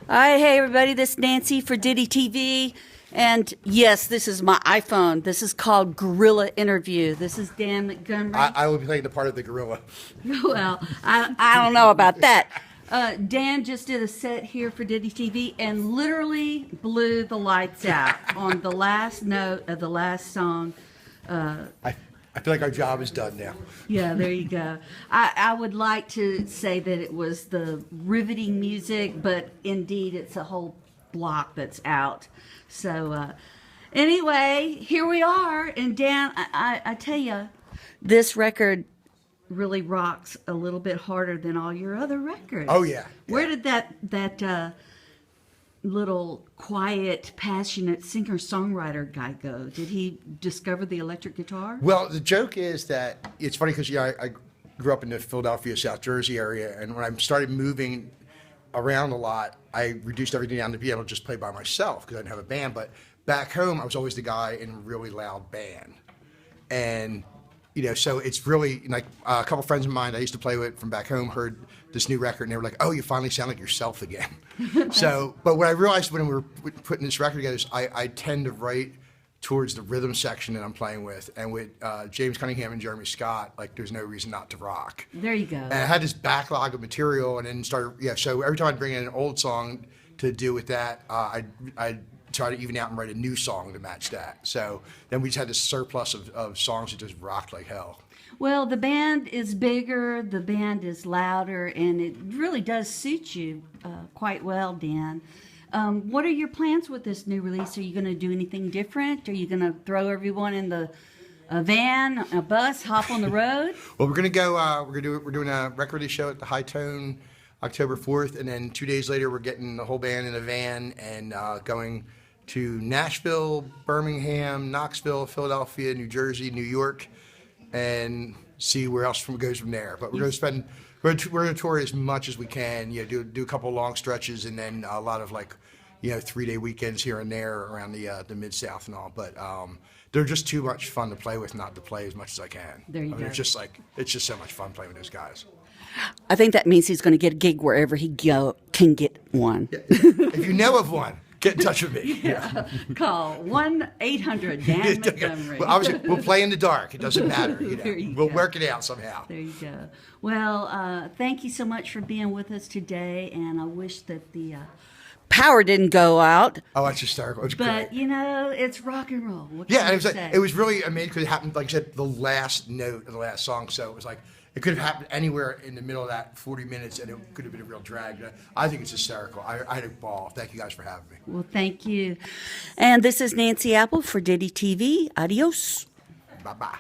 Hi, hey everybody, this is Nancy for DittyTV. And yes, this is my iPhone. This is called Gorilla Interview. This is Dan Montgomery. I will be playing the part of the gorilla. Well, I don't know about that. Dan just did a set here for DittyTV and literally blew the lights out on the last note of the last song. I feel like our job is done now. Yeah, there you go. I would like to say that it was the riveting music, but indeed it's a whole block that's out. So anyway, here we are. And Dan, I tell you, this record really rocks a little bit harder than all your other records. Oh, yeah. Where did that little quiet, passionate singer-songwriter guy go? Did he discover the electric guitar? Well, the joke is that it's funny because I grew up in the Philadelphia, South Jersey area, and when I started moving around a lot, I reduced everything down to be able to just play by myself because I didn't have a band. But back home, I was always the guy in a really loud band. And so it's really like a couple friends of mine I used to play with from back home heard this new record and they were like, "Oh, you finally sound like yourself again." But what I realized when we were putting this record together is I tend to write towards the rhythm section that I'm playing with, and with James Cunningham and Jeremy Scott, like there's no reason not to rock. There you go. And I had this backlog of material, and then started so every time I'd bring in an old song to do with that, I'd try to even out and write a new song to match that. So then we just had this surplus of songs that just rocked like hell. Well, the band is bigger, the band is louder, and it really does suit you quite well, Dan. What are your plans with this new release? Are you going to do anything different? Are you going to throw everyone in a van, a bus, hop on the road? Well, we're going to go. We're doing a record release show at the High Tone, October 4th, and then 2 days later, we're getting the whole band in a van and going to Nashville, Birmingham, Knoxville, Philadelphia, New Jersey, New York, and see where else goes from there. But we're going to spend. We're going to tour as much as we can. Do a couple of long stretches, and then a lot of 3-day weekends here and there around the Mid-South and all. But they're just too much fun to play with, not to play as much as I can. There you go. It's just so much fun playing with those guys. I think that means he's going to get a gig wherever he can get one. Yeah. If you know of one, get in touch with me. Yeah. Call 1-800-DAN Montgomery. Well, obviously, we'll play in the dark. It doesn't matter. There you We'll go. work it out somehow. There you go. Well, thank you so much for being with us today, and I wish that the power didn't go out. Oh, that's hysterical. It's But, great. it's rock and roll. What Yeah, can and you it was say? it was really amazing because it happened, like I said, the last note of the last song. So it was like it could have happened anywhere in the middle of that 40 minutes, and it could have been a real drag. But I think it's hysterical. I had a ball. Thank you guys for having me. Well, thank you. And this is Nancy Apple for DittyTV. Adios. Bye bye.